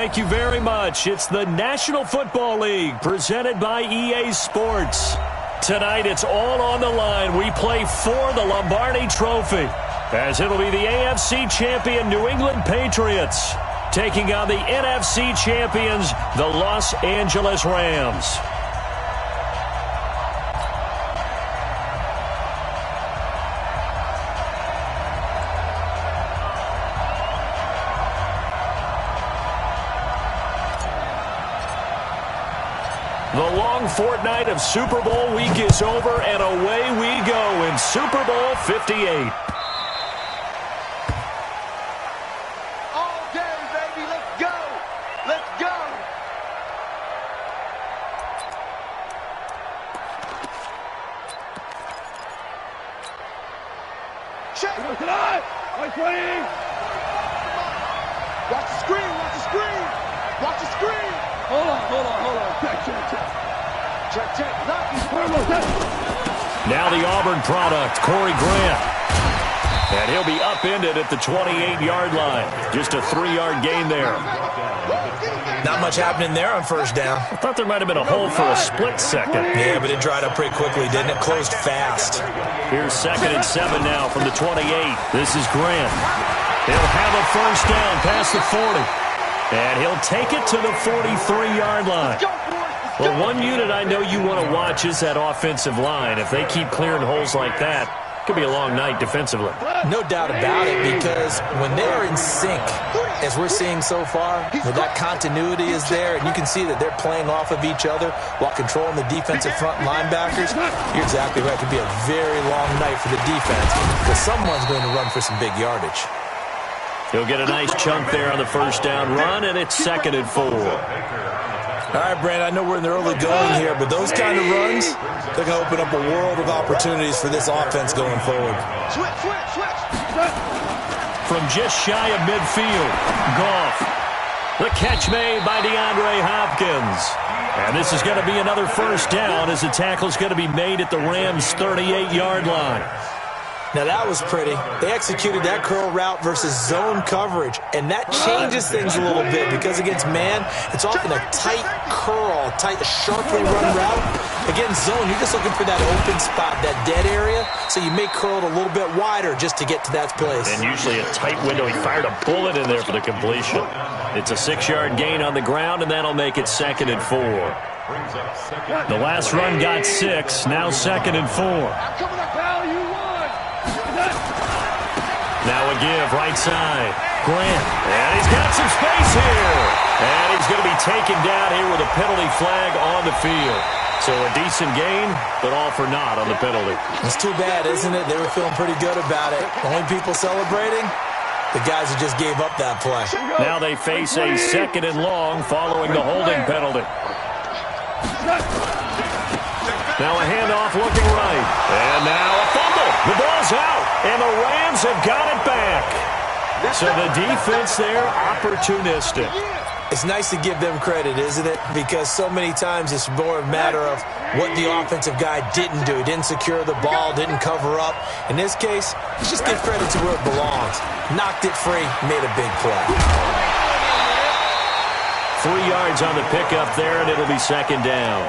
Thank you very much. It's the National Football League presented by EA Sports. Tonight it's all on the line. We play for the Lombardi Trophy, as it'll be the AFC champion New England Patriots taking on the NFC champions, the Los Angeles Rams. The long fortnight of Super Bowl week is over, and away we go in Super Bowl 58. All day, baby. Let's go. Let's go. Check. Watch the screen. Watch the screen. Watch the screen. Hold on. Check. Now the Auburn product, Corey Grant. And he'll be upended at the 28-yard line. Just a 3-yard gain there. Not much happening there on first down. I thought there might have been a hole for a split second. Yeah, but it dried up pretty quickly, didn't it? Closed fast. Here's 2nd and 7 now from the 28. This is Grant. He'll have a first down past the 40. And he'll take it to the 43-yard line. Well, one unit I know you want to watch is that offensive line. If they keep clearing holes like that, it could be a long night defensively. No doubt about it, because when they're in sync, as we're seeing so far, where that continuity is there, and you can see that they're playing off of each other while controlling the defensive front linebackers, you're exactly right. It could be a very long night for the defense, because someone's going to run for some big yardage. He'll get a nice chunk there on the first down run, and it's 2nd and 4. All right, Brand, I know we're in the early going here, but those kind of runs, they're going to open up a world of opportunities for this offense going forward. Switch. From just shy of midfield, Goff. The catch made by DeAndre Hopkins. And this is going to be another first down as the tackle's going to be made at the Rams' 38-yard line. Now, that was pretty. They executed that curl route versus zone coverage, and that changes things a little bit because against man, it's often a tight curl, sharply run route. Against zone, you're just looking for that open spot, that dead area, so you may curl it a little bit wider just to get to that place. And usually a tight window. He fired a bullet in there for the completion. It's a 6-yard gain on the ground, and that'll make it 2nd and 4. The last run got 6, now 2nd and 4. Now a give, right side. Grant. And he's got some space here. And he's going to be taken down here with a penalty flag on the field. So a decent gain, but all for naught on the penalty. It's too bad, isn't it? They were feeling pretty good about it. Only people celebrating, the guys who just gave up that play. Now they face a 2nd and long following the holding penalty. Now a handoff looking right. And now a fumble. The ball's out. And the Rams have got it back. So the defense there, opportunistic. It's nice to give them credit, isn't it? Because so many times it's more a matter of what the offensive guy didn't do. He didn't secure the ball, didn't cover up. In this case, let's just give credit to where it belongs. Knocked it free, made a big play. 3 yards on the pickup there, and it'll be 2nd down.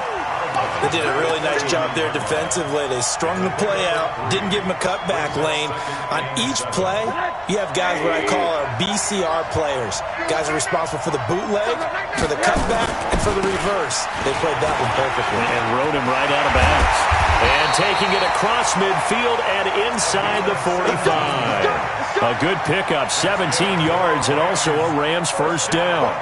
They did a really nice job there defensively. They strung the play out, didn't give him a cutback lane. On each play, you have guys what I call our BCR players. Guys are responsible for the bootleg, for the cutback, and for the reverse. They played that one perfectly. And rode him right out of bounds. And taking it across midfield and inside the 45. A good pickup, 17 yards, and also a Rams first down.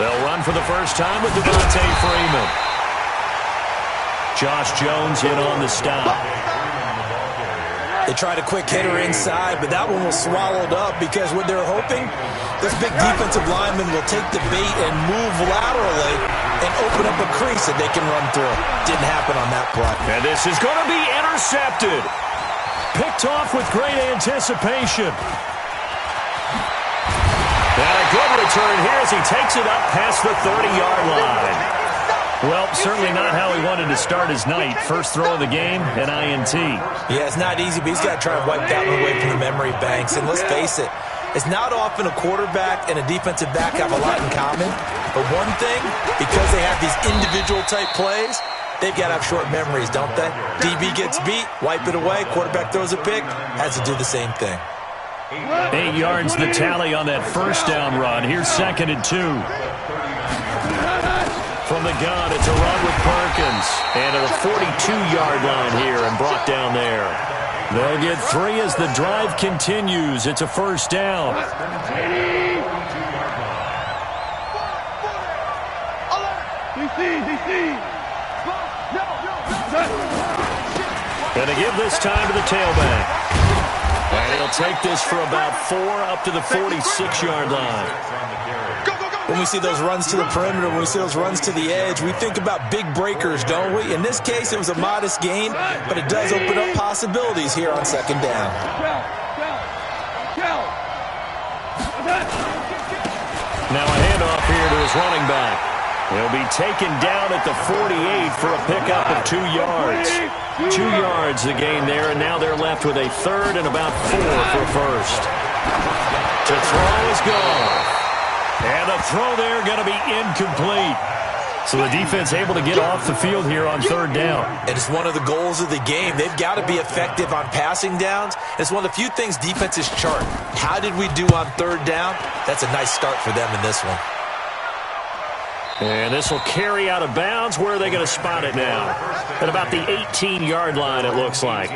They'll run for the first time with Devontae Freeman. Josh Jones in on the stop. They tried a quick hitter inside, but that one was swallowed up because what they're hoping, this big defensive lineman will take the bait and move laterally and open up a crease that they can run through. Didn't happen on that play. And this is going to be intercepted. Picked off with great anticipation. And a good return here as he takes it up past the 30-yard line. Well, certainly not how he wanted to start his night. First throw of the game, an INT. Yeah, it's not easy, but he's got to try and wipe that one away from the memory banks. And let's face it, it's not often a quarterback and a defensive back have a lot in common. But one thing, because they have these individual type plays, they've got to have short memories, don't they? DB gets beat, wipe it away. Quarterback throws a pick, has to do the same thing. 8 yards the tally on that first down run. Here's 2nd and 2. From the gun, it's a run with Perkins. And to the 42-yard line here and brought down there. They'll get 3 as the drive continues. It's a first down. Going to give this time to the tailback. And he'll take this for about 4 up to the 46-yard line. When we see those runs to the perimeter, when we see those runs to the edge, we think about big breakers, don't we? In this case, it was a modest gain, but it does open up possibilities here on 2nd down. Now a handoff here to his running back. He'll be taken down at the 48 for a pickup of 2 yards. 2 yards the gain there, and now they're left with a 3rd and about 4 for first. To throw is gone. And the throw there going to be incomplete. So the defense able to get off the field here on 3rd down. And it's one of the goals of the game. They've got to be effective on passing downs. It's one of the few things defenses chart. How did we do on 3rd down? That's a nice start for them in this one. And this will carry out of bounds. Where are they going to spot it now? At about the 18-yard line, it looks like.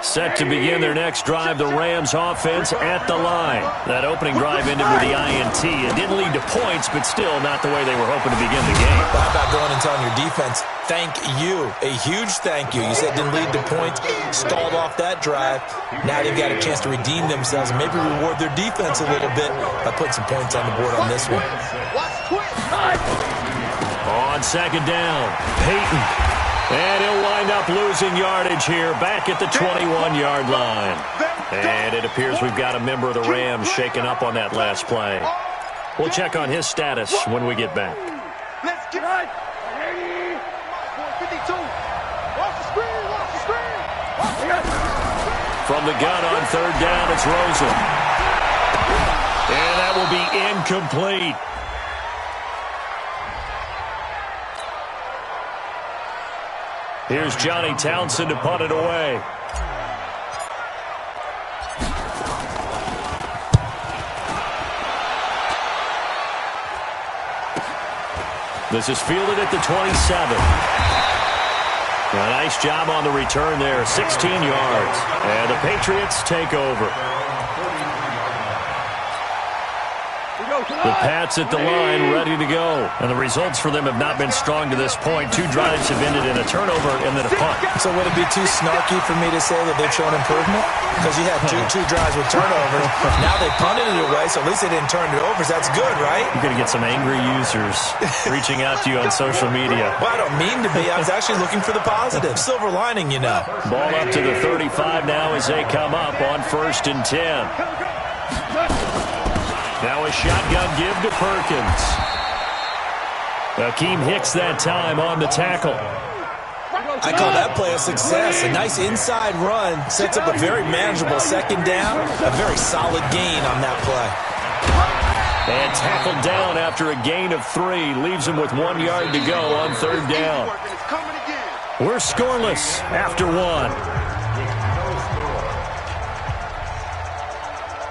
Set to begin their next drive, the Rams offense at the line. That opening drive ended with the INT. It didn't lead to points, but still not the way they were hoping to begin the game. How about going and telling your defense, thank you, a huge thank you. You said it didn't lead to points, stalled off that drive. Now they've got a chance to redeem themselves and maybe reward their defense a little bit by putting some points on the board on this one. On 2nd down, Peyton. And he'll wind up losing yardage here back at the 21-yard line. And it appears we've got a member of the Rams shaken up on that last play. We'll check on his status when we get back. Let's get right. 52. Watch the screen. Watch the screen. From the gun on 3rd down, it's Rosen. And that will be incomplete. Here's Johnny Townsend to punt it away. This is fielded at the 27. A nice job on the return there, 16 yards. And the Patriots take over. The Pats at the line, ready to go. And the results for them have not been strong to this point. 2 drives have ended in a turnover and then a punt. So would it be too snarky for me to say that they've shown improvement? Because you had two drives with turnovers. Now they punted it away, so at least they didn't turn it over. That's good, right? You're going to get some angry users reaching out to you on social media. Well, I don't mean to be. I was actually looking for the positive. Silver lining, you know. Ball up to the 35 now as they come up on 1st and 10. Now a shotgun give to Perkins. Akeem Hicks that time on the tackle. I call that play a success. A nice inside run sets up a very manageable 2nd down. A very solid gain on that play. And tackled down after a gain of 3. Leaves him with 1 yard to go on 3rd down. We're scoreless after 1.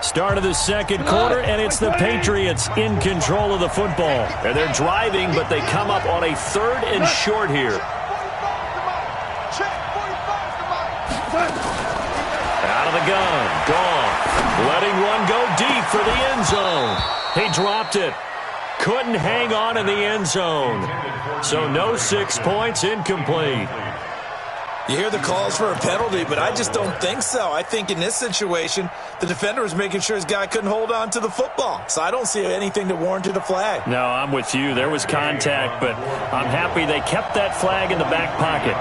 Start of the 2nd quarter, and it's the Patriots in control of the football. And they're driving, but they come up on a 3rd and short here. Out of the gun, gone. Letting one go deep for the end zone. He dropped it. Couldn't hang on in the end zone. So no 6 points, incomplete. You hear the calls for a penalty, but I just don't think so. I think in this situation, the defender was making sure his guy couldn't hold on to the football. So I don't see anything that warranted a flag. No, I'm with you. There was contact, but I'm happy they kept that flag in the back pocket.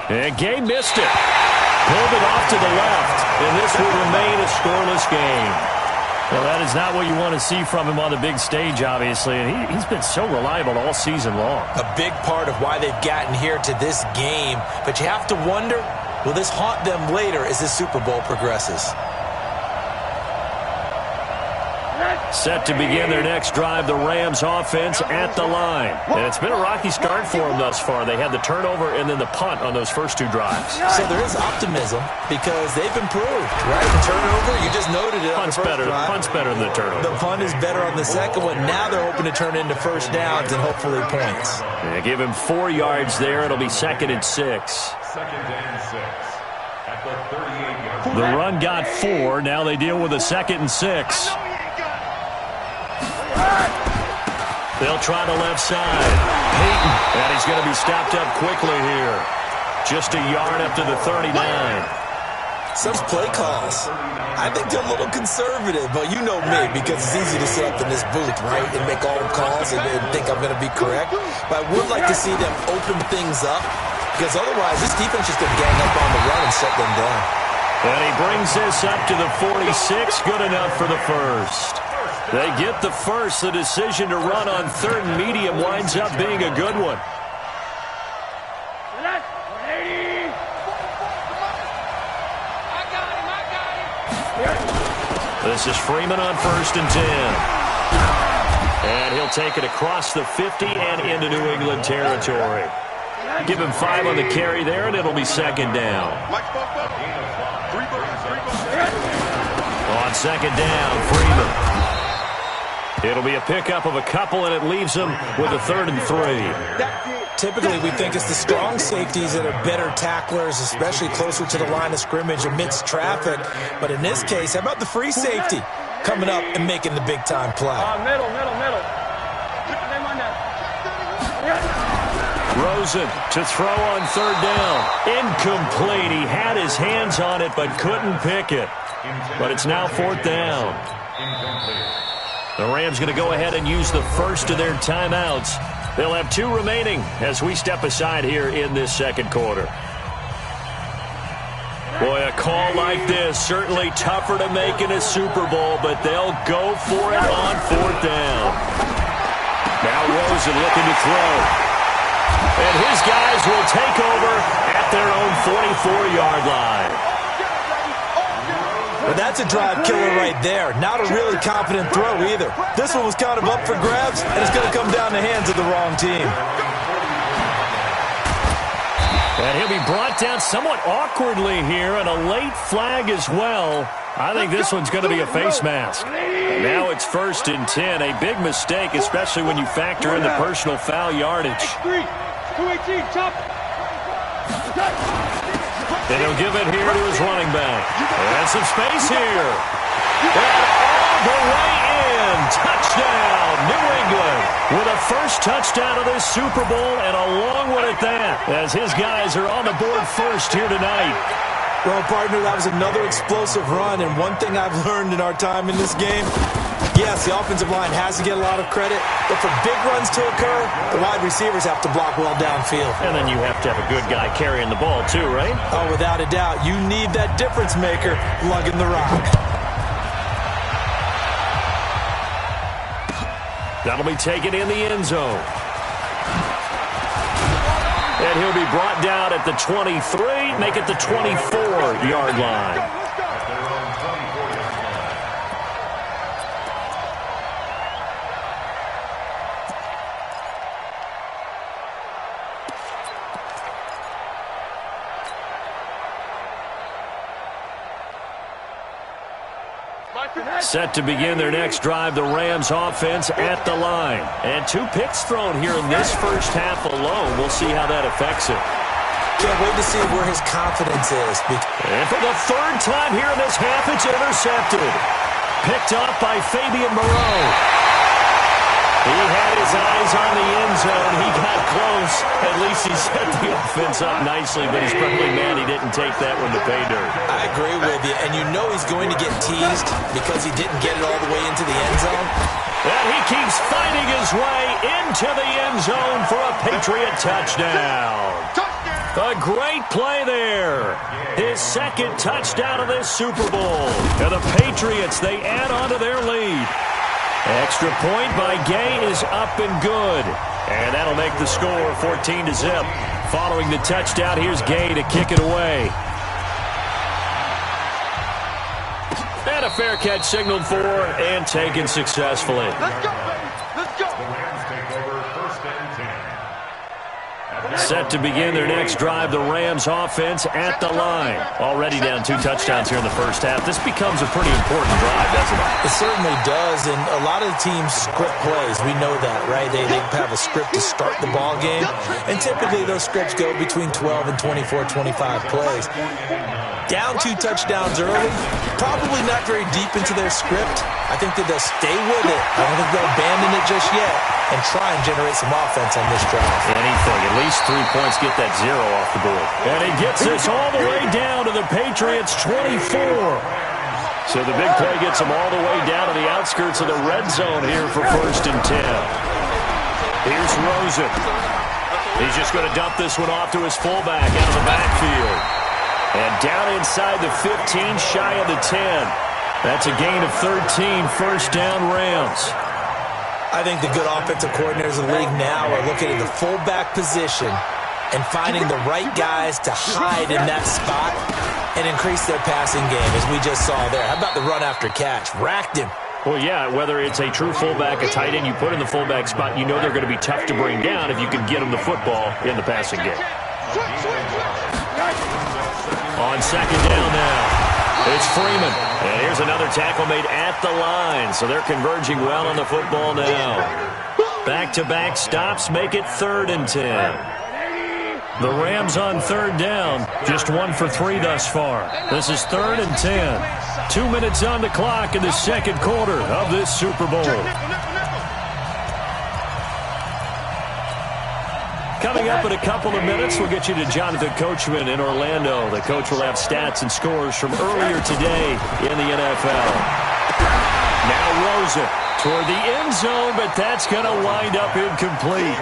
And Gay missed it. Pulled it off to the left, and this will remain a scoreless game. Well, that is not what you want to see from him on the big stage, obviously, and he's been so reliable all season long. A big part of why they've gotten here to this game, but you have to wonder, will this haunt them later as the Super Bowl progresses? Set to begin their next drive, the Rams offense at the line. And it's been a rocky start for them thus far. They had the turnover and then the punt on those first two drives. So there is optimism because they've improved, right? The turnover, you just noted it. Punt's better than the turnover. The punt is better on the second one. Now they're hoping to turn into first downs and hopefully points. Yeah, give him 4 yards there. It'll be 2nd and 6. 2nd and 6. At the 38-yard line. The run got 4. Now they deal with a 2nd and 6. They'll try the left side. Peyton. And he's going to be stopped up quickly here. Just a yard up to the 39. Some play calls. I think they're a little conservative, but you know me, because it's easy to sit up in this booth, right, and make all the calls and think I'm going to be correct. But I would like to see them open things up, because otherwise this defense is going to gang up on the run and shut them down. And he brings this up to the 46. Good enough for the first. They get the first. The decision to run on 3rd and medium winds up being a good one. This is Freeman on 1st and 10. And he'll take it across the 50 and into New England territory. Give him 5 on the carry there, and it'll be 2nd down. On 2nd down, Freeman. It'll be a pickup of a couple, and it leaves them with a 3rd and 3. Typically, we think it's the strong safeties that are better tacklers, especially closer to the line of scrimmage amidst traffic. But in this case, how about the free safety coming up and making the big-time play? Middle. Rosen to throw on 3rd down. Incomplete. He had his hands on it but couldn't pick it. But it's now 4th down. The Rams going to go ahead and use the first of their timeouts. They'll have 2 remaining as we step aside here in this 2nd quarter. Boy, a call like this, certainly tougher to make in a Super Bowl, but they'll go for it on 4th down. Now Rosen looking to throw. And his guys will take over at their own 44-yard line. But that's a drive killer right there. Not a really confident throw either. This one was kind of up for grabs, and it's going to come down the hands of the wrong team. And he'll be brought down somewhat awkwardly here, and a late flag as well. I think this one's going to be a face mask. And now it's 1st and 10. A big mistake, especially when you factor in the personal foul yardage. 218, chop. And he'll give it here to his running back. And some space here. And all the way in. Touchdown, New England. With a first touchdown of this Super Bowl, and a long one at that, as his guys are on the board first here tonight. Well, partner, that was another explosive run, and one thing I've learned in our time in this game, yes, the offensive line has to get a lot of credit, but for big runs to occur, the wide receivers have to block well downfield. And then you have to have a good guy carrying the ball too, right? Oh, without a doubt. You need that difference maker lugging the rock. That'll be taken in the end zone. And he'll be brought down at the 23, make it the 24-yard line. Set to begin their next drive, the Rams offense at the line. And 2 picks thrown here in this first half alone. We'll see how that affects it. Can't wait to see where his confidence is. And for the 3rd time here in this half, it's intercepted. Picked up by Fabian Moreau. He had his eyes on the end zone. He got close. At least he set the offense up nicely, but he's probably mad he didn't take that one to pay dirt. I agree with you, and you know he's going to get teased because he didn't get it all the way into the end zone. And he keeps fighting his way into the end zone for a Patriot touchdown. A great play there. His second touchdown of this Super Bowl. And the Patriots, they add on to their lead. Extra point by Gay is up and good. And that'll make the score 14-0. Following the touchdown, here's Gay to kick it away. And a fair catch signaled for and taken successfully. Let's go, baby. Let's go. Set to begin their next drive, the Rams offense at the line. Already down 2 touchdowns here in the first half. This becomes a pretty important drive, doesn't it? It certainly does, and a lot of the teams script plays. We know that, right? They have a script to start the ball game, and typically those scripts go between 12 and 24, 25 plays. Down 2 touchdowns early, probably not very deep into their script. I think that they'll stay with it. I don't think they'll abandon it just yet and try and generate some offense on this drive. Anything, at least 3 points, get that 0 off the board. And he gets this all the way down to the Patriots' 24. So the big play gets him all the way down to the outskirts of the red zone here for 1st and 10. Here's Rosen. He's just going to dump this one off to his fullback out of the backfield. And down inside the 15, shy of the 10. That's a gain of 13, 1st down Rams. I think the good offensive coordinators in the league now are looking at the fullback position and finding the right guys to hide in that spot and increase their passing game, as we just saw there. How about the run after catch? Racked him. Well, yeah, whether it's a true fullback, a tight end, you put in the fullback spot, you know they're going to be tough to bring down if you can get them the football in the passing game. On 2nd down now, it's Freeman. And here's another tackle made at the line. So they're converging well on the football now. Back-to-back stops make it 3rd and 10. The Rams on 3rd down, just 1 for 3 thus far. This is 3rd and 10. 2 minutes on the clock in the 2nd quarter of this Super Bowl. Coming up in a couple of minutes, we'll get you to Jonathan Coachman in Orlando. The coach will have stats and scores from earlier today in the NFL. Now Rosen toward the end zone, but that's going to wind up incomplete.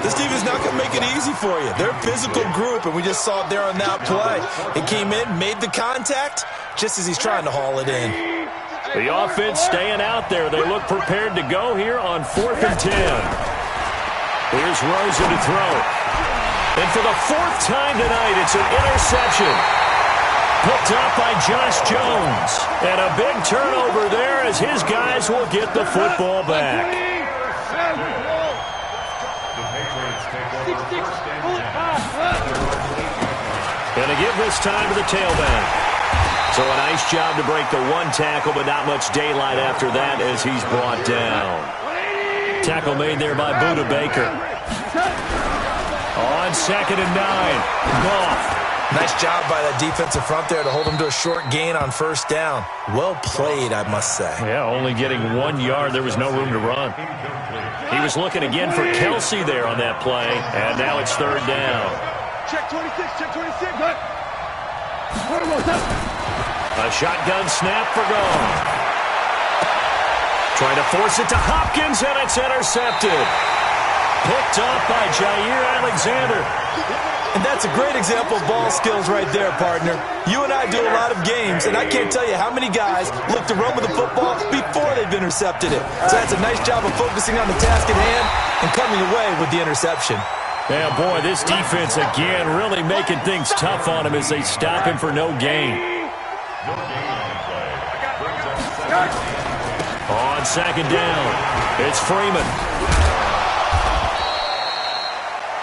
This team is not going to make it easy for you. They're a physical group, and we just saw it there on that play. It came in, made the contact, just as he's trying to haul it in. The offense staying out there. They look prepared to go here on 4th and 10. Here's Rosen to throw. And for the 4th time tonight, it's an interception. Picked up by Josh Jones. And a big turnover there as his guys will get the football back. Gonna give this time to the tailback. So a nice job to break the 1 tackle, but not much daylight after that as he's brought down. Tackle made there by Buda Baker. On 2nd and 9. Goff. Nice job by that defensive front there to hold him to a short gain on 1st down. Well played, I must say. Yeah, only getting 1 yard. There was no room to run. He was looking again for Kelsey there on that play, and now it's 3rd down. Check 26, check 26. A shotgun snap for Goff. Trying to force it to Hopkins, and it's intercepted. Picked off by Jair Alexander. And that's a great example of ball skills right there, partner. You and I do a lot of games, and I can't tell you how many guys look to run with the football before they've intercepted it. So that's a nice job of focusing on the task at hand and coming away with the interception. Yeah, boy, this defense again really making things tough on him as they stop him for no gain. On 2nd down, it's Freeman.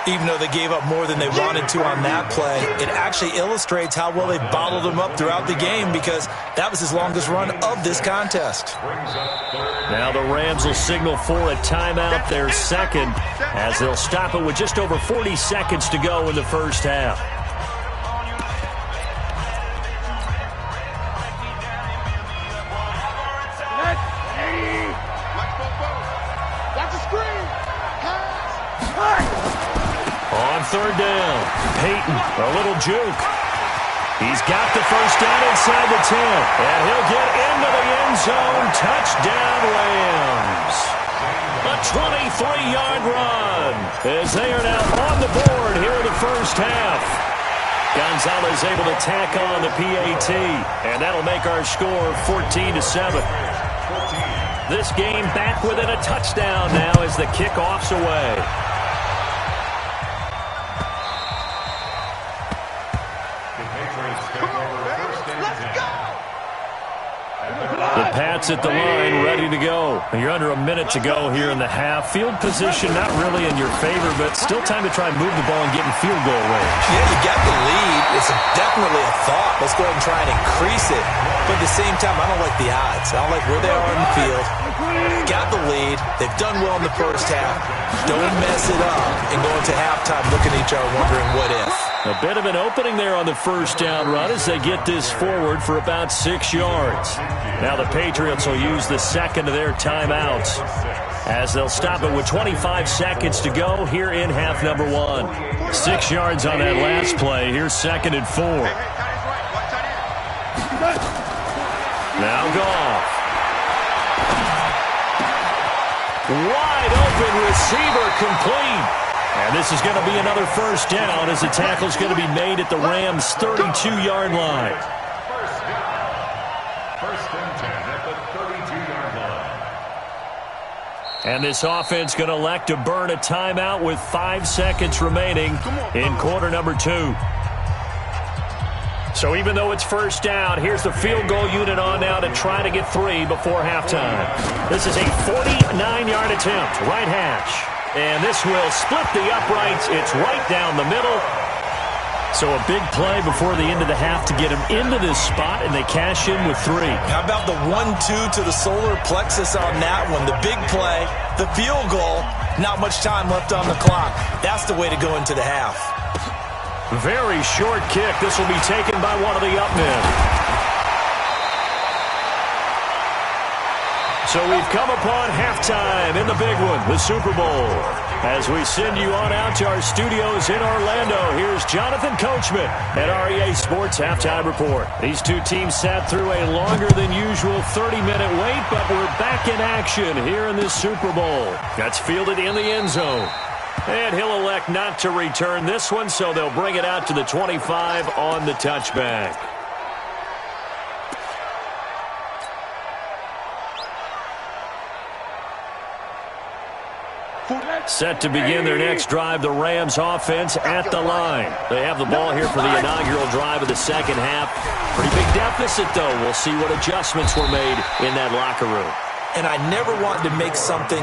Even though they gave up more than they wanted to on that play, it actually illustrates how well they bottled him up throughout the game, because that was his longest run of this contest. Now the Rams will signal for a timeout, their 2nd, as they'll stop it with just over 40 seconds to go in the first half. On 3rd down, Peyton, a little juke. He's got the 1st down inside the 10, and he'll get into the end zone. Touchdown, Rams. A 23-yard run as they are now on the board here in the first half. Gonzalez able to tack on the PAT, and that'll make our score 14-7. This game back within a touchdown now as the kickoff's away. The Pats at the line, ready to go. You're under a minute to go here in the half. Field position not really in your favor, but still time to try and move the ball and get in field goal range. Yeah, you got the lead. It's definitely a thought. Let's go ahead and try and increase it. But at the same time, I don't like the odds. I don't like where they are in the field. Got the lead. They've done well in the first half. Don't mess it up and go into halftime looking at each other wondering what if. A bit of an opening there on the first down run as they get this forward for about 6 yards. Now the Patriots will use the second of their timeouts as they'll stop it with 25 seconds to go here in half number 1. 6 yards on that last play. Here's 2nd and 4. Now Goff. Wide open receiver complete. And this is going to be another first down as the tackle's going to be made at the Rams' 32-yard line. First and 10 at the 32-yard line. And this offense going to elect to burn a timeout with 5 seconds remaining in quarter number 2. So even though it's first down, here's the field goal unit on now to try to get 3 before halftime. This is a 49-yard attempt, right hash. And this will split the uprights. It's right down the middle. So a big play before the end of the half to get him into this spot, and they cash in with 3. How about the 1-2 to the solar plexus on that one? The big play, the field goal, not much time left on the clock. That's the way to go into the half. Very short kick. This will be taken by one of the up men. So we've come upon halftime in the big one, the Super Bowl. As we send you on out to our studios in Orlando, here's Jonathan Coachman at REA Sports Halftime Report. These two teams sat through a longer than usual 30-minute wait, but we're back in action here in this Super Bowl. That's fielded in the end zone. And he'll elect not to return this one, so they'll bring it out to the 25 on the touchback. Set to begin their next drive, the Rams offense at the line. They have the ball here for the inaugural drive of the second half. Pretty big deficit, though. We'll see what adjustments were made in that locker room. And I never want to make something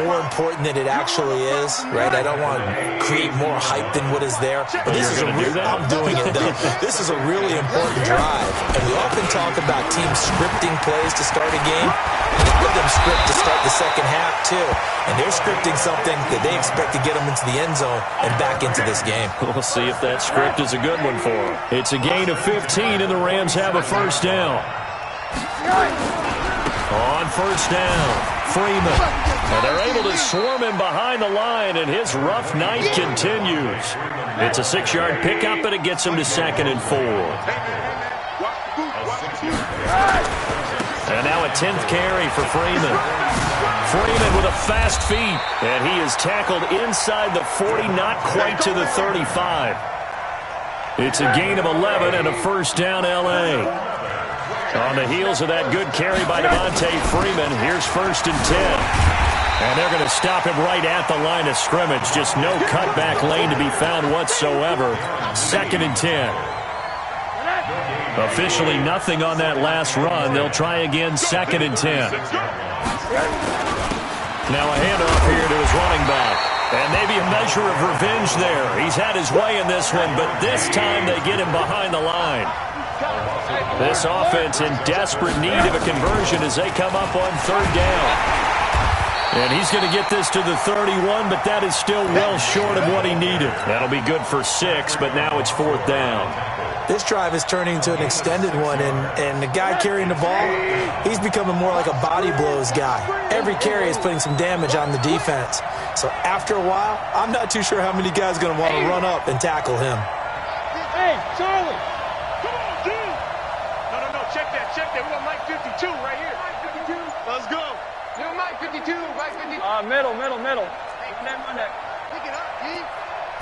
more important than it actually is, right? I don't want to create more hype than what is there. But this is I'm doing it, though. This is a really important drive. And we often talk about teams scripting plays to start a game. A lot of them script to start the second half, too. And they're scripting something that they expect to get them into the end zone and back into this game. We'll see if that script is a good one for them. It's a gain of 15, and the Rams have a first down. On first down, Freeman. And they're able to swarm him behind the line, and his rough night continues. It's a 6-yard pickup, and it gets him to 2nd and 4. And now a 10th carry for Freeman. Freeman with a fast feet, and he is tackled inside the 40, not quite to the 35. It's a gain of 11 and a first down, L.A. On the heels of that good carry by Devontae Freeman, here's 1st and 10. And they're going to stop him right at the line of scrimmage. Just no cutback lane to be found whatsoever. 2nd and 10. Officially nothing on that last run. They'll try again, 2nd and 10. Now a handoff here to his running back. And maybe a measure of revenge there. He's had his way in this one, but this time they get him behind the line. This offense in desperate need of a conversion as they come up on 3rd down. And he's going to get this to the 31, but that is still well short of what he needed. That'll be good for 6, but now it's 4th down. This drive is turning into an extended one, and the guy carrying the ball, he's becoming more like a body blows guy. Every carry is putting some damage on the defense. So after a while, I'm not too sure how many guys are going to want to run up and tackle him. Hey, Charlie. Come on, dude. No, check that. We got Mike 52 right here. Mike 52. Let's go. Mike 52, Mike 52. Middle. Run that. Pick it up, G.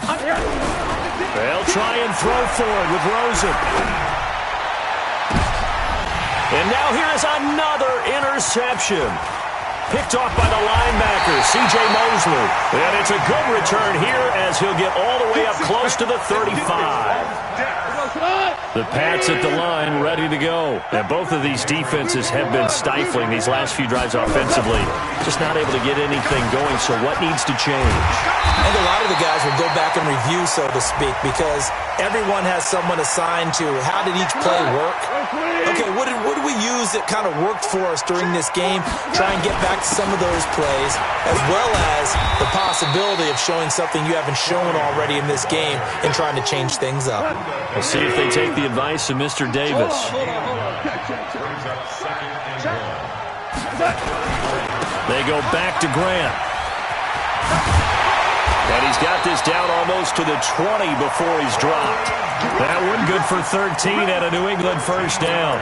They'll try and throw forward with Rosen. And now here is another interception. Picked off by the linebacker, C.J. Mosley. And it's a good return here as he'll get all the way up close to the 35. The Pats at the line ready to go. And both of these defenses have been stifling these last few drives offensively. Just not able to get anything going, so what needs to change? I think a lot of the guys will go back and review, so to speak, because everyone has someone assigned to how did each play work. Okay, what did we use that kind of worked for us during this game? Try and get back to some of those plays, as well as the possibility of showing something you haven't shown already in this game and trying to change things up. We'll see if they take the advice of Mr. Davis. They go back to Grant. And he's got this down almost to the 20 before he's dropped. That one good for 13 and a New England first down.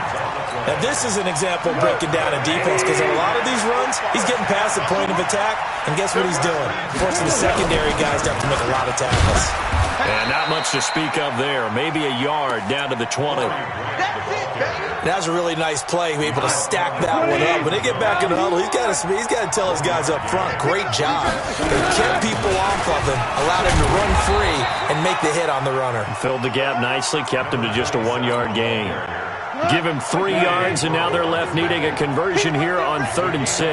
Now, this is an example of breaking down a defense because in a lot of these runs, he's getting past the point of attack, and guess what he's doing? Forcing the secondary guys to have to make a lot of tackles. And not much to speak of there. Maybe a yard down to the 20. That was a really nice play, be able to stack that one up. When they get back in the huddle, he's got to tell his guys up front, great job. They kept people off of him, allowed him to run free and make the hit on the runner. Filled the gap nicely, kept him to just a 1-yard gain. Give him 3 yards, and now they're left needing a conversion here on 3rd and 6.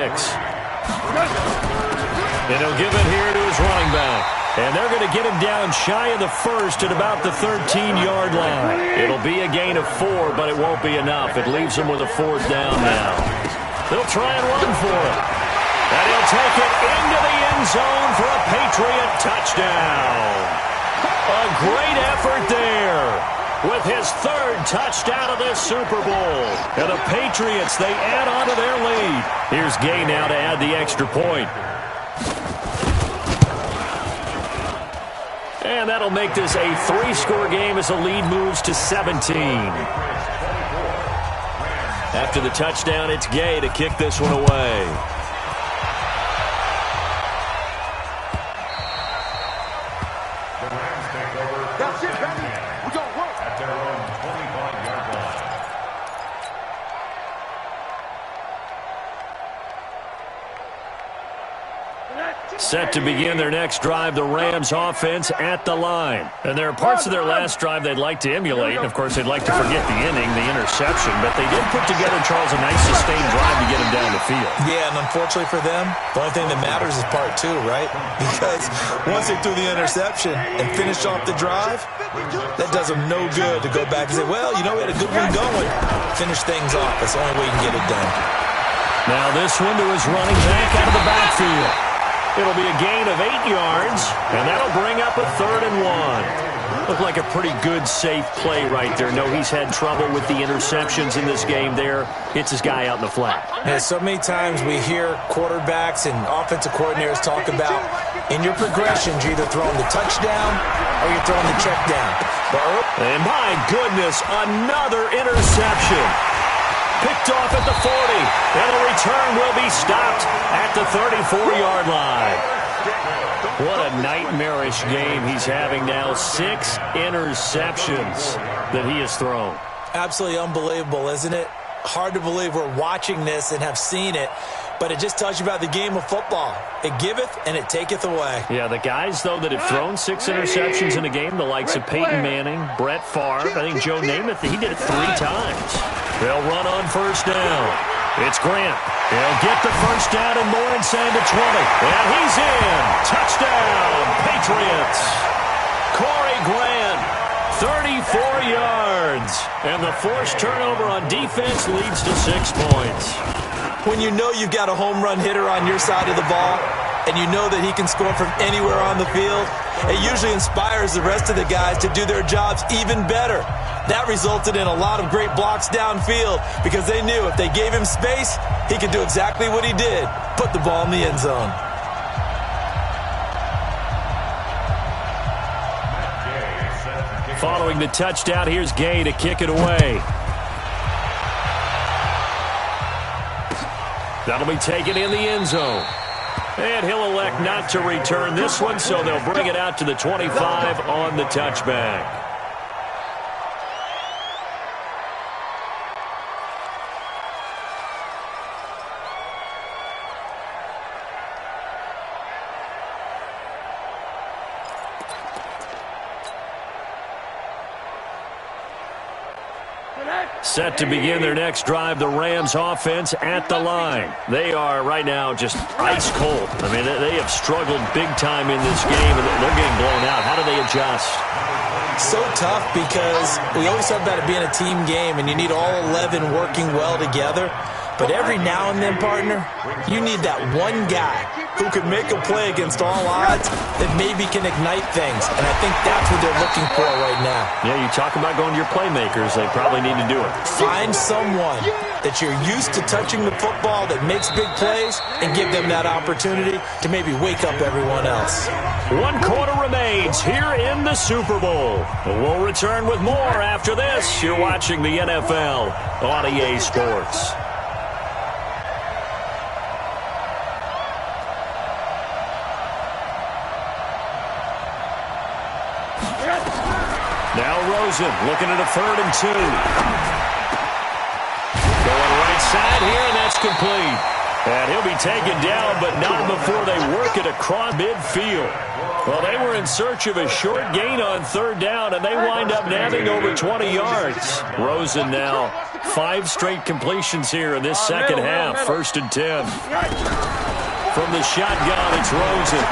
And he'll give it here to his running back. And they're going to get him down shy of the first at about the 13-yard line. It'll be a gain of 4, but it won't be enough. It leaves him with a 4th down now. They'll try and run for it. And he'll take it into the end zone for a Patriot touchdown. A great effort there with his 3rd touchdown of this Super Bowl. And the Patriots, they add on to their lead. Here's Gay now to add the extra point. And that'll make this a 3-score game as the lead moves to 17. After the touchdown, it's Gay to kick this one away. That's it, baby. We don't work. At their own 25-yard line. Set to begin their next drive, the Rams offense at the line. And there are parts of their last drive they'd like to emulate. And, of course, they'd like to forget the inning, the interception. But they did put together, Charles, a nice sustained drive to get him down the field. Yeah, and unfortunately for them, the only thing that matters is part 2, right? Because once they threw the interception and finished off the drive, that does them no good to go back and say, well, you know, we had a good one going. Finish things off. That's the only way you can get it done. Now this one to his running back out of the backfield. It'll be a gain of 8 yards, and that'll bring up a 3rd and 1. Looked like a pretty good, safe play right there. No, he's had trouble with the interceptions in this game there. Hits his guy out in the flat. Yeah, so many times we hear quarterbacks and offensive coordinators talk about in your progressions, you're either throwing the touchdown or you're throwing the check down. And my goodness, another interception. Picked off at the 40, and the return will be stopped at the 34-yard line. What a nightmarish game he's having now. 6 interceptions that he has thrown. Absolutely unbelievable, isn't it? Hard to believe we're watching this and have seen it, but it just tells you about the game of football. It giveth and it taketh away. Yeah, the guys, though, that have thrown 6 interceptions in a game, the likes of Peyton Manning, Brett Favre, I think Joe Namath, he did it 3 times. They'll run on first down. It's Grant. He'll get the first down and more inside the 20. And he's in. Touchdown, Patriots. Corey Grant, 34 yards. And the forced turnover on defense leads to 6 points. When you know you've got a home run hitter on your side of the ball, and you know that he can score from anywhere on the field, it usually inspires the rest of the guys to do their jobs even better. That resulted in a lot of great blocks downfield because they knew if they gave him space, he could do exactly what he did, put the ball in the end zone. Following the touchdown, here's Gay to kick it away. That'll be taken in the end zone. And he'll elect not to return this one, so they'll bring it out to the 25 on the touchback. Set to begin their next drive, the Rams offense at the line. They are right now just ice cold. I mean, they have struggled big time in this game, and they're getting blown out. How do they adjust? So tough because we always talk about it being a team game, and you need all 11 working well together. But every now and then, partner, you need that one guy who can make a play against all odds that maybe can ignite things. And I think that's what they're looking for right now. Yeah, you talk about going to your playmakers. They probably need to do it. Find someone that you're used to touching the football that makes big plays and give them that opportunity to maybe wake up everyone else. 1 quarter remains here in the Super Bowl. We'll return with more after this. You're watching the NFL on EA Sports. Now Rosen looking at a 3rd and 2. Going right side here, and that's complete. And he'll be taken down, but not before they work it across midfield. Well, they were in search of a short gain on 3rd down, and they wind up nabbing over 20 yards. Rosen now 5 straight completions here in this second half. 1st and 10. From the shotgun, it's Rosen.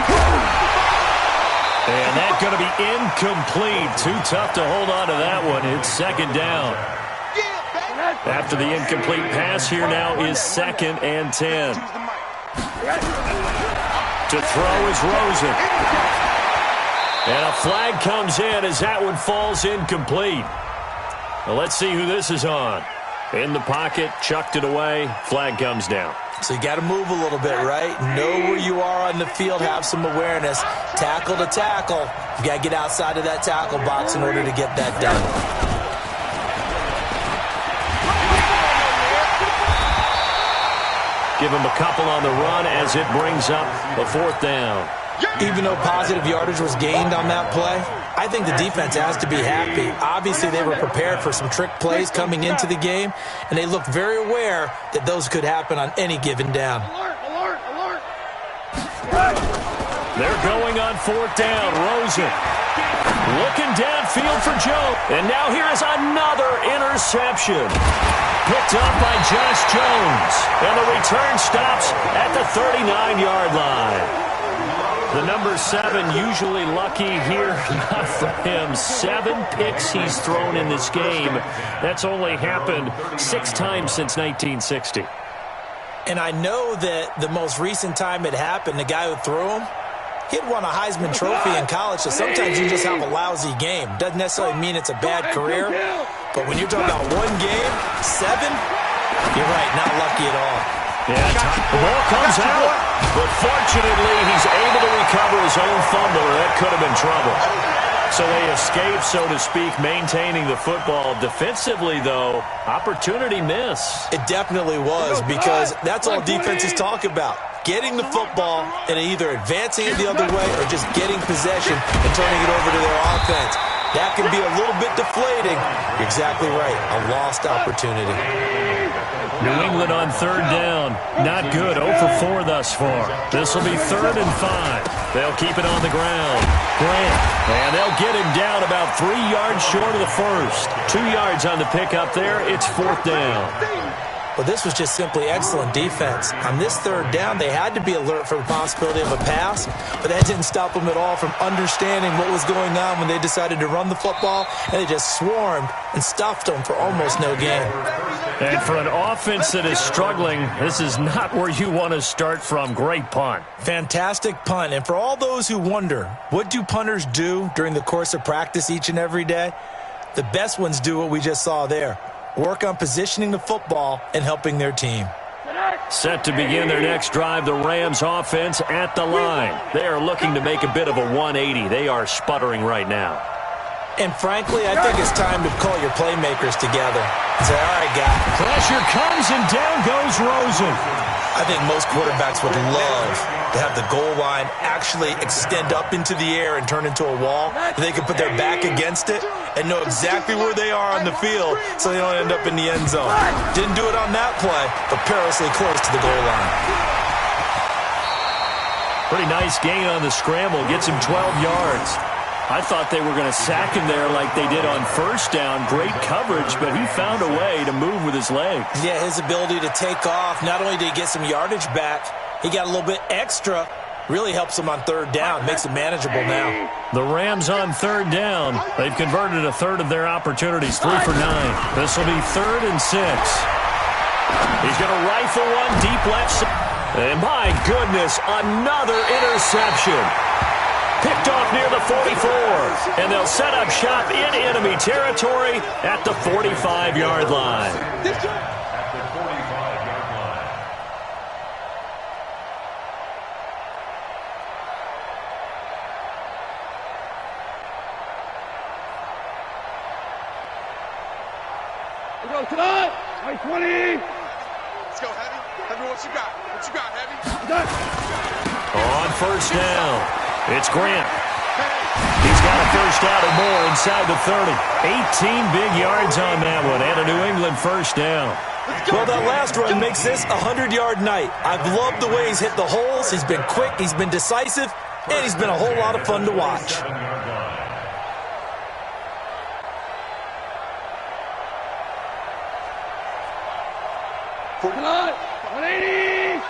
And that's going to be incomplete. Too tough to hold on to that one. It's 2nd down. After the incomplete pass, here now is 2nd and 10. To throw is Rosen. And a flag comes in as that one falls incomplete. Well, let's see who this is on. In the pocket, chucked it away. Flag comes down. So you got to move a little bit, right? Know where you are on the field, have some awareness. Tackle to tackle. You got to get outside of that tackle box in order to get that done. Give him a couple on the run as it brings up the 4th down. Even though positive yardage was gained on that play, I think the defense has to be happy. Obviously, they were prepared for some trick plays coming into the game, and they looked very aware that those could happen on any given down. They're going on 4th down. Rosen looking downfield for Joe. And now here is another interception. Picked up by Josh Jones. And the return stops at the 39-yard line. The number 7 usually lucky here, not for him. 7 picks he's thrown in this game. That's only happened 6 times since 1960. And I know that the most recent time it happened, the guy who threw him, he'd won a Heisman Trophy in college, so sometimes you just have a lousy game. Doesn't necessarily mean it's a bad career, but when you're talking about 1 game, 7, you're right, not lucky at all. Yeah, the ball comes out, but fortunately he's able to recover his own fumble, or that could have been trouble. So they escape, so to speak, maintaining the football. Defensively, though, opportunity miss. It definitely was, because that's all defenses talk about. Getting the football and either advancing it the other way or just getting possession and turning it over to their offense. That can be a little bit deflating. You're exactly right. A lost opportunity. New England on 3rd down. Not good. 0 for 4 thus far. This will be 3rd and 5. They'll keep it on the ground. Grant. And they'll get him down about 3 yards short of the first. 2 yards on the pickup there. It's 4th down. Well, this was just simply excellent defense. On this 3rd down, they had to be alert for the possibility of a pass, but that didn't stop them at all from understanding what was going on when they decided to run the football, and they just swarmed and stuffed them for almost no gain. And for an offense that is struggling, this is not where you want to start from. Great punt. Fantastic punt. And for all those who wonder, what do punters do during the course of practice each and every day? The best ones do what we just saw there. Work on positioning the football and helping their team. Set to begin their next drive, the Rams offense at the line. They are looking to make a bit of a 180. They are sputtering right now. And frankly, I think it's time to call your playmakers together and say, all right, guys. Pressure comes and down goes Rosen. I I think most quarterbacks would love to have the goal line actually extend up into the air and turn into a wall. They can put their back against it and know exactly where they are on the field so they don't end up in the end zone. Didn't do it on that play, but perilously close to the goal line. Pretty nice gain on the scramble. Gets him 12 yards. I thought they were going to sack him there like they did on first down. Great coverage, but he found a way to move with his legs. Yeah, his ability to take off, not only did he get some yardage back, he got a little bit extra. Really helps him on third down, makes it manageable now. The Rams on third down. They've converted a third of their opportunities, 3 for 9. This will be 3rd and 6. He's going to rifle one deep left. And my goodness, another interception. Picked off near the 44, and they'll set up shop in enemy territory at the 45-yard line. At the 45-yard line. We go tonight. 20. Let's go, Heavy. Heavy, what you got? What you got, Heavy? On first down. It's Grant. He's got a first down or more inside the 30. 18 big yards on that one, and a New England first down. Well, that last run makes this a 100-yard night. I've loved the way he's hit the holes. He's been quick, he's been decisive, and he's been a whole lot of fun to watch. Tonight, 180.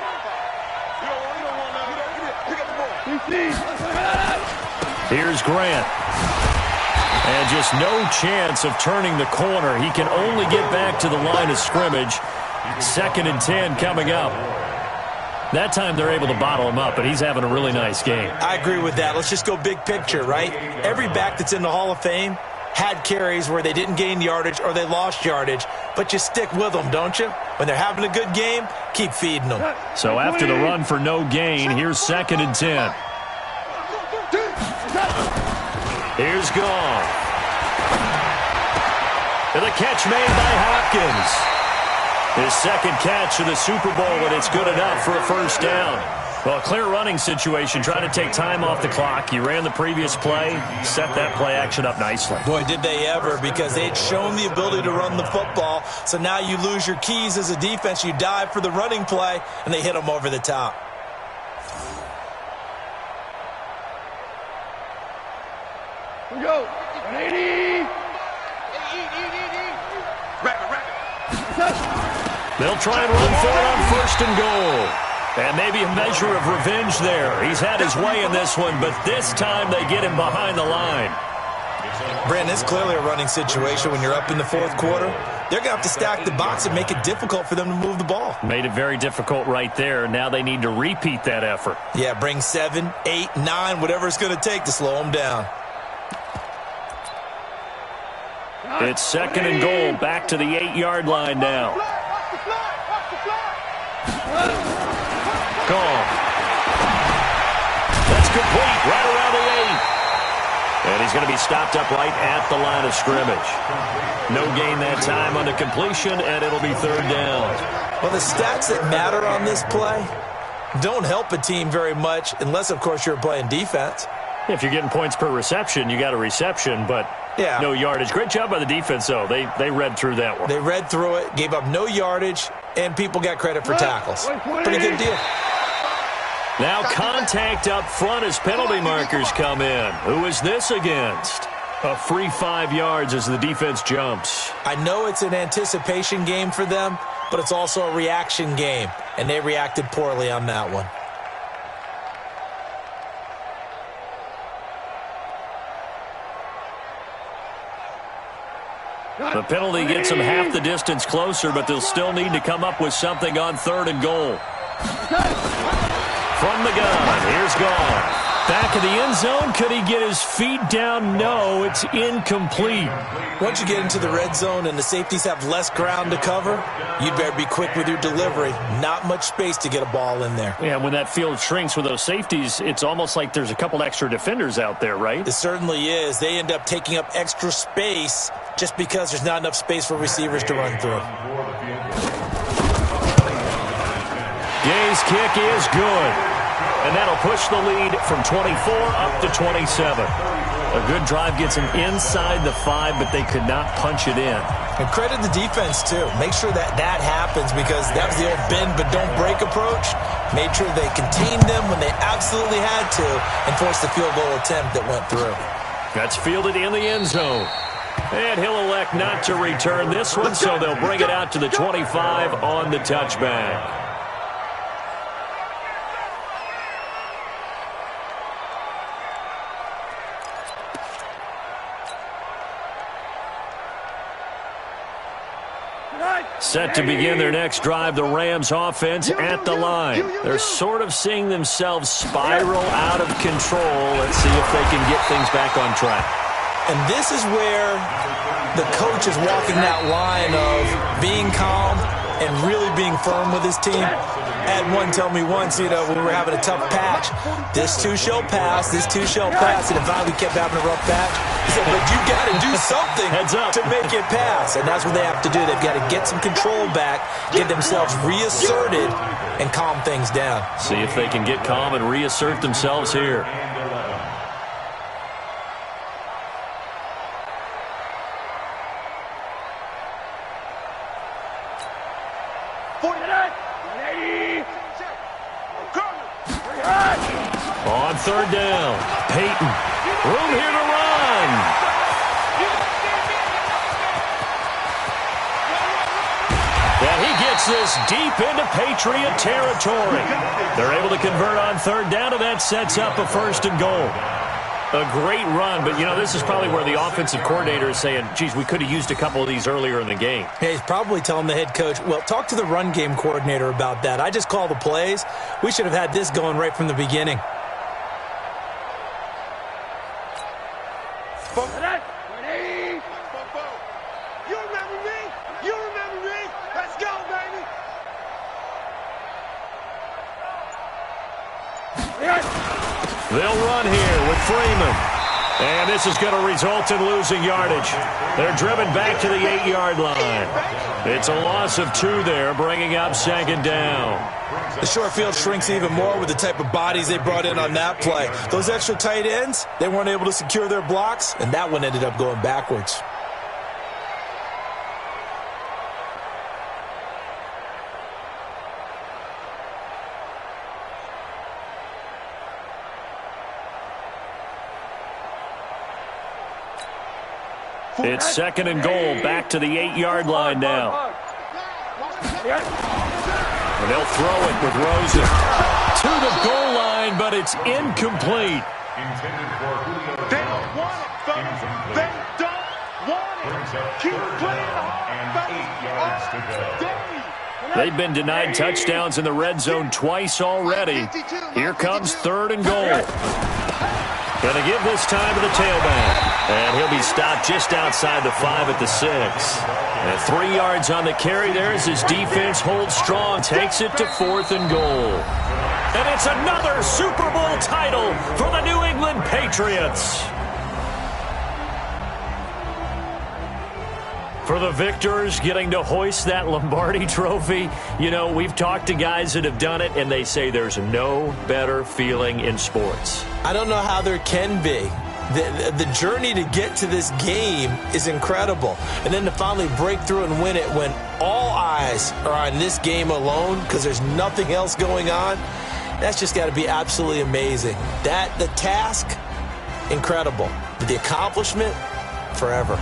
Here's Grant. And just no chance of turning the corner. He can only get back to the line of scrimmage. 2nd and 10 coming up. That time they're able to bottle him up, but he's having a really nice game. I agree with that. Let's just go big picture, right? Every back that's in the Hall of Fame had carries where they didn't gain yardage or they lost yardage, but you stick with them, don't you? When they're having a good game, keep feeding them. So after the run for no gain, here's 2nd and 10. Here's Goff. And the catch made by Hopkins. His 2nd catch of the Super Bowl, and it's good enough for a first down. Well, a clear running situation, trying to take time off the clock. He ran the previous play, set that play action up nicely. Boy, did they ever, because they'd shown the ability to run the football. So now you lose your keys as a defense. You dive for the running play, and they hit them over the top. Here we go. 180. They'll try and run for it on 1st and goal. And maybe a measure of revenge there. He's had his way in this one, but this time they get him behind the line. Brandon, it's clearly a running situation when you're up in the 4th quarter. They're going to have to stack the box and make it difficult for them to move the ball. Made it very difficult right there. Now they need to repeat that effort. Yeah, bring 7, 8, 9, whatever it's going to take to slow them down. It's 2nd and goal, back to the 8-yard line now. Goff. That's complete, right around the 8. And he's going to be stopped up right at the line of scrimmage. No gain that time on the completion, and it'll be 3rd down. Well, the stats that matter on this play don't help a team very much unless, of course, you're playing defense. If you're getting points per reception, you got a reception, but yeah, no yardage. Great job by the defense, though. They read through that one. They read through it, gave up no yardage, and people got credit for tackles. Pretty good deal. Now contact up front as penalty markers come in. Who is this against? A free 5 yards as the defense jumps. I know it's an anticipation game for them, but it's also a reaction game, and they reacted poorly on that one. The penalty gets them half the distance closer, but they'll still need to come up with something on 3rd and goal. From the gun, here's Goff. Back of the end zone, could he get his feet down? No, it's incomplete. Once you get into the red zone and the safeties have less ground to cover, you'd better be quick with your delivery. Not much space to get a ball in there. Yeah, when that field shrinks with those safeties, it's almost like there's a couple extra defenders out there, right? It certainly is. They end up taking up extra space just because there's not enough space for receivers to run through. Gay's kick is good. And that'll push the lead from 24 up to 27. A good drive gets them inside the 5, but they could not punch it in. And credit the defense, too. Make sure that happens, because that was the old bend but don't break approach. Made sure they contained them when they absolutely had to and forced the field goal attempt that went through. That's fielded in the end zone. And he'll elect not to return this one, so they'll bring it out to the 25 on the touchback. Set to begin their next drive, the Rams offense at the line. They're sort of seeing themselves spiral out of control. Let's see if they can get things back on track. And this is where the coach is walking that line of being calm and really being firm with his team. I had one tell me once, when we were having a tough patch, this too shall pass, this too shall pass, and if finally kept having a rough patch, he said, but you got to do something to make it pass, and that's what they have to do. They've got to get some control back, get themselves reasserted, and calm things down. See if they can get calm and reassert themselves here. On third down, Peyton. Room here to run. And he gets this deep into Patriot territory. They're able to convert on third down, and that sets up a 1st and goal. A great run, but, this is probably where the offensive coordinator is saying, geez, we could have used a couple of these earlier in the game. Hey, he's probably telling the head coach, well, talk to the run game coordinator about that. I just call the plays. We should have had this going right from the beginning. You remember me? You remember me? Let's go, baby! They'll run here with Freeman. And this is going to result in losing yardage. They're driven back to the 8-yard line. It's a loss of 2 there, bringing up 2nd down. The short field shrinks even more with the type of bodies they brought in on that play. Those extra tight ends, they weren't able to secure their blocks, and that one ended up going backwards. It's 2nd and goal, back to the 8-yard line now. And they'll throw it with Rosen to the goal line, but it's incomplete. Intended for Julio. They don't want it, fellas. They don't want it. Keep playing hard, and 8 yards to go. They've been denied touchdowns in the red zone twice already. Here comes 3rd and goal. Going to give this time to the tailback. And he'll be stopped just outside the 5 at the 6. And 3 yards on the carry there as his defense holds strong. Takes it to 4th and goal. And it's another Super Bowl title for the New England Patriots. For the victors getting to hoist that Lombardi trophy, we've talked to guys that have done it, and they say there's no better feeling in sports. I don't know how there can be. The journey to get to this game is incredible. And then to finally break through and win it when all eyes are on this game alone because there's nothing else going on, that's just got to be absolutely amazing. The task, incredible. But the accomplishment, forever.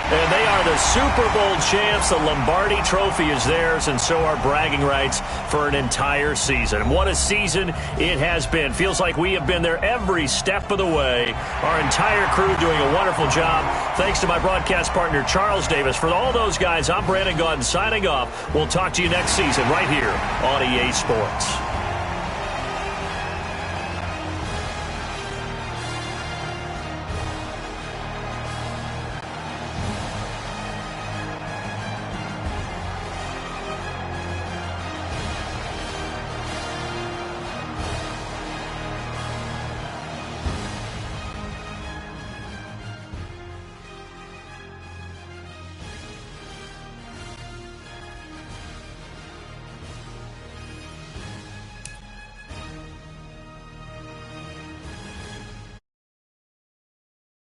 And they are the Super Bowl champs. The Lombardi trophy is theirs, and so are bragging rights for an entire season. And what a season it has been. Feels like we have been there every step of the way. Our entire crew doing a wonderful job. Thanks to my broadcast partner, Charles Davis. For all those guys, I'm Brandon Gaudin signing off. We'll talk to you next season right here on EA Sports.